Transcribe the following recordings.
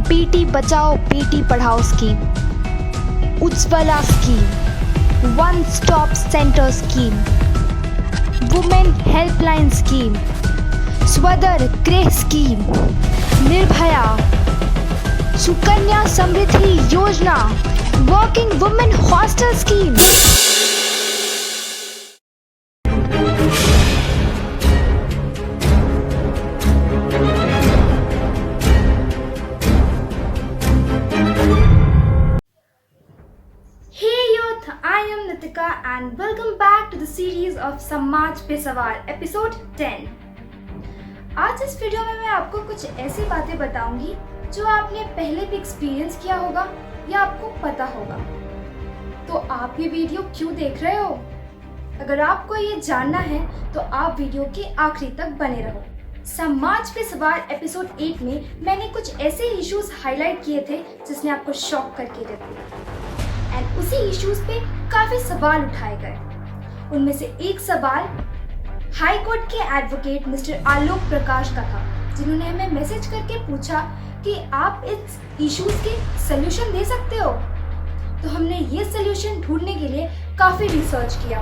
बेटी Bachao Beti Padhao scheme, Ujjwala scheme, one stop centre scheme, women helpline scheme, Swadhar Greh scheme, Nirbhaya, Sukanya Samriddhi Yojana, working women hostel scheme. And welcome back to the series of समाज पे सवाल episode 10। आज इस video में मैं आपको कुछ ऐसी बातें बताऊंगी जो आपने पहले भी एक्सपीरियंस किया होगा या आपको पता होगा। तो आप ये वीडियो क्यों देख रहे हो? अगर आपको ये जानना है तो आप वीडियो के आखिरी तक बने रहो। समाज पे सवाल एपिसोड 8 में मैंने कुछ ऐसे इश्यूज हाईलाइट किए थे जिसने आपको शॉक करके रख दिया। एंड उसी इश्यूज पे काफी सवाल उठाए गए। उनमें से एक सवाल हाई कोर्ट के एडवोकेट मिस्टर आलोक प्रकाश का था, जिन्होंने हमें मैसेज करके पूछा कि आप इस इश्यूज के सलूशन दे सकते हो। तो हमने ये सलूशन ढूंढने के लिए काफी रिसर्च किया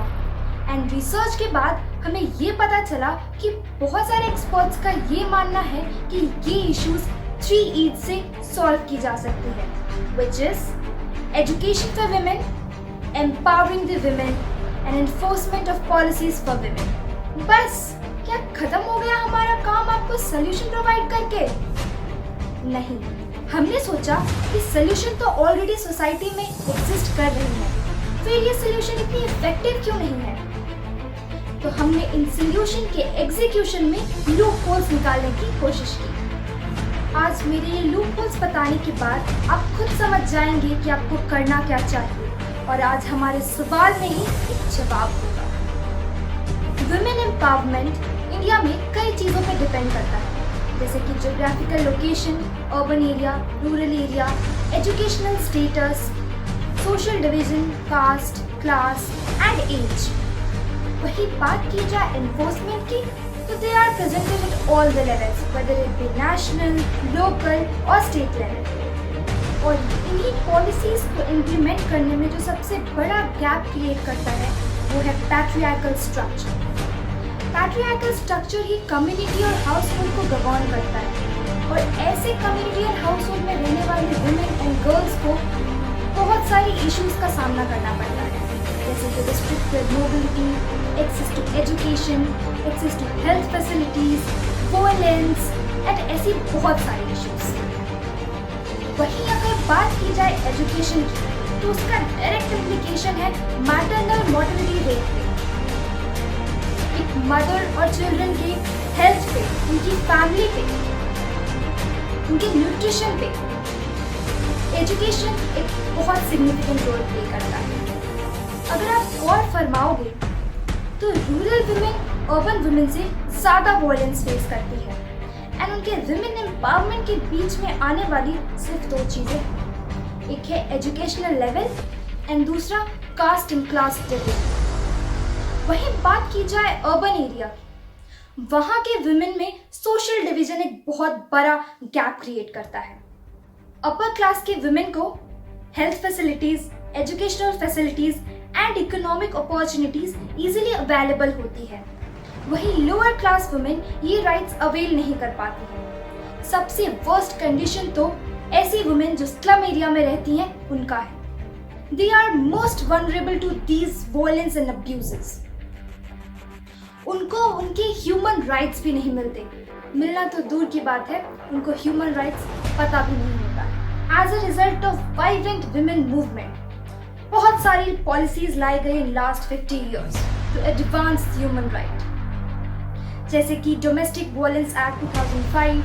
एंड रिसर्च के बाद हमें ये पता चला कि बहुत सारे एक्सपर्ट्स का ये मानना है कि ये इश्यूज 3 E's से सॉल्व की जा सकती है, which is education for women, empowering the women and enforcement of policies for women। बस क्या खत्म हो गया हमारा काम आपको सॉल्यूशन प्रोवाइड करके? नहीं, हमने सोचा कि सॉल्यूशन तो ऑलरेडी सोसाइटी में एग्जिस्ट कर रही है, फिर ये सॉल्यूशन इतनी इफेक्टिव क्यों नहीं है? तो हमने इन सॉल्यूशन के एग्जीक्यूशन में लूप होल्स निकालने की कोशिश की। आज मेरे ये लूप होल्स बताने के बाद आप खुद समझ जाएंगे कि आपको करना क्या चाहिए, और आज हमारे सवाल में ही एक जवाब होगा। वुमेन एम्पावरमेंट इंडिया में कई चीज़ों पे डिपेंड करता है, जैसे कि geographical location, urban area, rural area, educational status, social division, caste, class and age. वही बात की जाए एनफोर्समेंट की, तो they are presented at all the levels, whether it be national, local or state level। और इन्हीं पॉलिसीज को implement करने में जो सबसे बड़ा गैप क्रिएट करता है वो है पैट्रियार्कल स्ट्रक्चर। पैट्रियार्कल स्ट्रक्चर ही कम्युनिटी और हाउस होल्ड को गवर्न करता है, और ऐसे कम्युनिटी और हाउस होल्ड में रहने वाले वुमेन एंड गर्ल्स को बहुत सारी इश्यूज का सामना करना पड़ता है, जैसे कि restricted mobility, access to education, access to health facilities, violence and ऐसी बहुत सारी issues। वहीं अगर बात की जाए एजुकेशन की, तो उसका डायरेक्ट इम्प्लीकेशन है मैटरनल मोर्टेलिटी रेट पे, एक मदर और चिल्ड्रन के हेल्थ पे, उनकी फैमिली पे, उनके न्यूट्रिशन पे। एजुकेशन एक बहुत सिग्निफिकेंट रोल प्ले करता है। अगर आप गौर फरमाओगे तो रूरल वुमेन अर्बन वुमेन से ज़्यादा वॉयलेंस फेस करती है, एंड उनके वुमेन एम्पावरमेंट के बीच में आने वाली सिर्फ 2 चीज़ें, एक है एजुकेशनल लेवल एंड दूसरा कास्ट एंड क्लास डिवीजन। वहीं बात की जाए अर्बन एरिया, वहाँ के वुमेन में सोशल डिवीजन एक बहुत बड़ा गैप क्रिएट करता है। अपर क्लास के वुमेन को health facilities, educational facilities and economic opportunities easily available होती है, वहीं लोअर क्लास वुमेन ये राइट्स अवेल नहीं कर पाती है। सबसे वर्स्ट कंडीशन तो ऐसी वुमेन जो स्लम एरिया में रहती हैं उनका है। They are most vulnerable to these violence and abuses. उनको उनके ह्यूमन राइट्स भी नहीं मिलते, मिलना तो दूर की बात है, उनको ह्यूमन राइट्स पता भी नहीं होता। As a result of vibrant women movement बहुत सारी पॉलिसीज लाई गई in last 50 years to advance human right, जैसे कि domestic violence act 2005,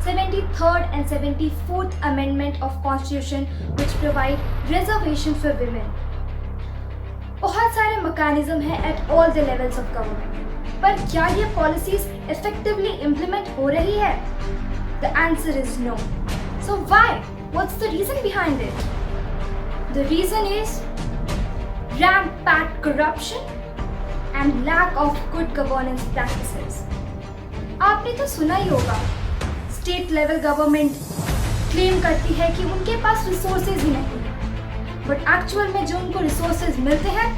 73rd and 74th amendment of constitution which provide reservation for women. बहुत सारे मैकेनिज्म है at all the levels of government, पर क्या ये पॉलिसीज इफेक्टिवली इम्प्लीमेंट हो रही है? The answer is no. So why? What's the reason behind it? The reason is rampant corruption and lack of good governance practices। आपने तो सुना ही होगा, स्टेट लेवल गवर्नमेंट क्लेम करती है कि उनके पास रिसोर्सेज ही नहीं है, बट एक्चुअल में जो उनको रिसोर्सेज मिलते हैं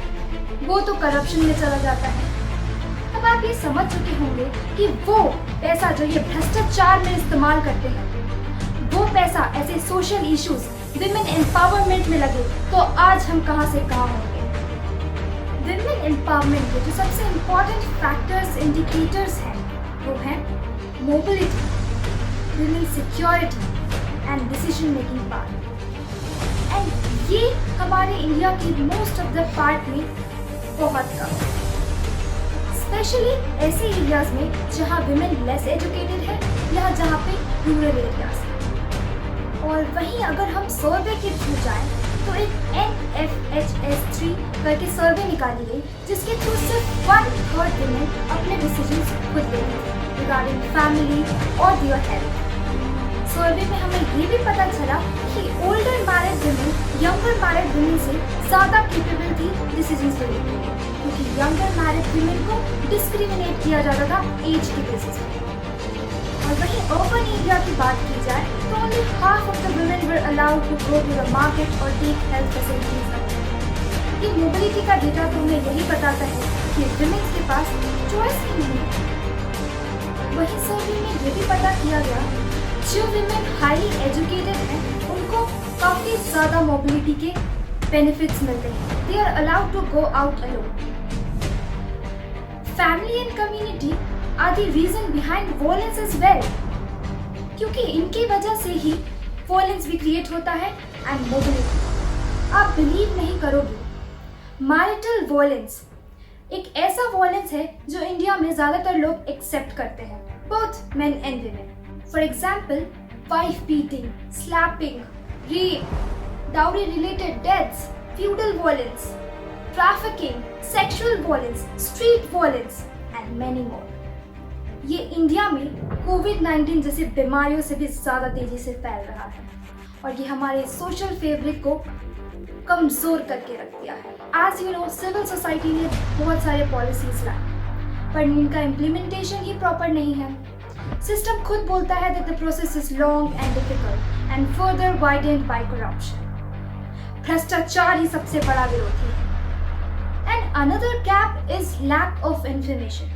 वो तो करप्शन में चला जाता है। अब आप ये समझ चुके होंगे कि वो पैसा जो ये भ्रष्टाचार में इस्तेमाल करते हैं, वो पैसा ऐसे सोशल इश्यूज, विमेन एम्पावरमेंट में लगे तो आज हम कहाँ से कहाँ होंगे। विमेन एम्पावरमेंट के जो सबसे इम्पोर्टेंट फैक्टर्स, इंडिकेटर्स हैं वो हैं mobility, women security and decision making power. And ये हमारे इंडिया के मोस्ट ऑफ द पार्ट में बहुत कम है, स्पेशली ऐसे एरियाज में जहाँ विमेन लेस एजुकेटेड है या जहाँ पे रूरल एरियाज है। और वहीं अगर हम सर्वे के थ्रू जाएं तो एक NFHS3 करके सर्वे निकाली गई जिसके थ्रू सिर्फ 1/3 विमेन अपने डिसीजंस खुद लेती थी रिगार्डिंग फैमिली और देयर हेल्थ। सर्वे में हमें ये भी पता चला कि older married women younger married women से ज़्यादा केपेबल थी डिसीजंस लेने के लिए, क्योंकि यंगर मैरिड विमेन को डिस्क्रिमिनेट किया जाता था एज के बेसिस पे। और वहीं अर्बन एरिया की बात की जाए तो only half of the women were allowed to go to the market और टेक हेल्थ फैसिलिटीज। ये मोबिलिटी का डेटा तो हमें यही बताता है कि वुमेन के पास चॉइस ही नहीं है। वहीं सर्वे में ये भी पता किया गया जो विमेन हाईली एजुकेटेड हैं उनको काफ़ी ज़्यादा मोबिलिटी के बेनिफिट्स मिलते हैं। They are allowed to go out alone. Family and community are the reason behind violence as well, क्योंकि इनकी वजह से ही वॉयलेंस भी क्रिएट होता है एंड मोबिलिटी। आप बिलीव नहीं करोगे, मैरिटल वॉयलेंस एक ऐसा वॉयलेंस है जो इंडिया में ज़्यादातर लोग एक्सेप्ट करते हैं, both men and women. For example wife beating, slapping, rape, dowry related deaths, feudal violence, trafficking, sexual violence, street violence and many more. ये इंडिया में कोविड-19 जैसी बीमारियों से भी ज़्यादा तेजी से फैल रहा है और ये हमारे सोशल फैब्रिक को कमज़ोर करके रख दिया है। As you know, civil society ने बहुत सारे पॉलिसीज लाए पर इनका इम्प्लीमेंटेशन ही प्रॉपर नहीं है। सिस्टम खुद बोलता है that the process is long and difficult and further widened by corruption। भ्रष्टाचार ही सबसे बड़ा विरोधी है। And another gap is lack of information।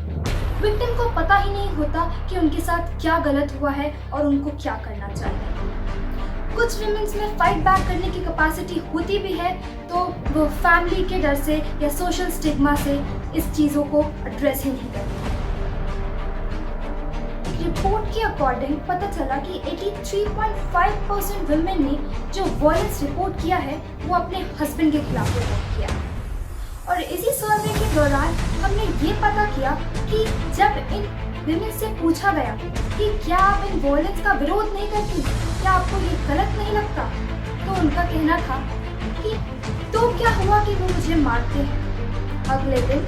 Victim को पता ही नहीं होता कि उनके साथ क्या गलत हुआ है और उनको क्या करना चाहिए। कुछ विमेन्स में फाइट बैक करने की कैपेसिटी होती भी है तो वो फैमिली के डर से या सोशल स्टिग्मा से इस चीज़ों को एड्रेस ही नहीं करती। रिपोर्ट के अकॉर्डिंग पता चला कि 83.5% वुमेन ने जो वॉयलेंस रिपोर्ट किया है वो अपने हस्बैंड के खिलाफ रिपोर्ट किया। और इसी सर्वे के दौरान हमने ये पता किया कि जब इन विमेन से पूछा गया कि क्या आप इन वॉयलेंस का विरोध नहीं करती, क्या आपको ये गलत नहीं लगता, तो उनका कहना था कि तो क्या हुआ कि वो मुझे मारते हैं, अगले दिन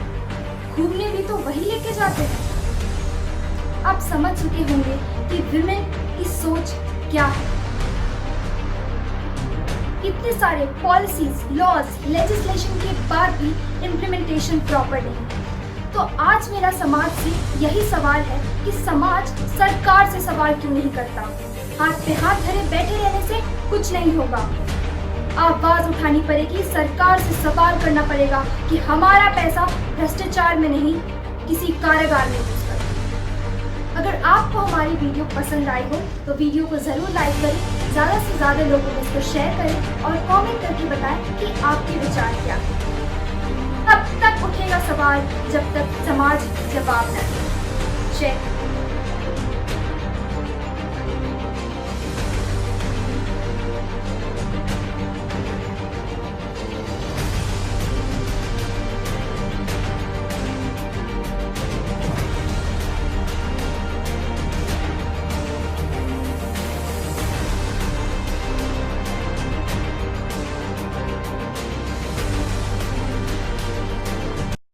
घूमने भी तो वही लेके जाते हैं। आप समझ चुके होंगे कि विमेन की सोच क्या है। इतने सारे पॉलिसीज, लॉज, लेजिस्लेशन के बाद भी इम्प्लीमेंटेशन प्रॉपर नहीं है। तो आज मेरा समाज से यही सवाल है कि समाज सरकार से सवाल क्यों नहीं करता। हाथ पे हाथ धरे बैठे रहने से कुछ नहीं होगा। आवाज उठानी पड़ेगी, सरकार से सवाल करना पड़ेगा कि हमारा पैसा भ्रष्टाचार में नहीं किसी कारागार में यूज करें। अगर आपको हमारी वीडियो पसंद आई हो तो वीडियो को ज़रूर लाइक करें, ज़्यादा से ज़्यादा लोगों को इसको शेयर करें और कमेंट करके बताएं कि आपके विचार क्या हैं। तब तक उठेगा सवाल जब तक समाज जवाब न दे। शेयर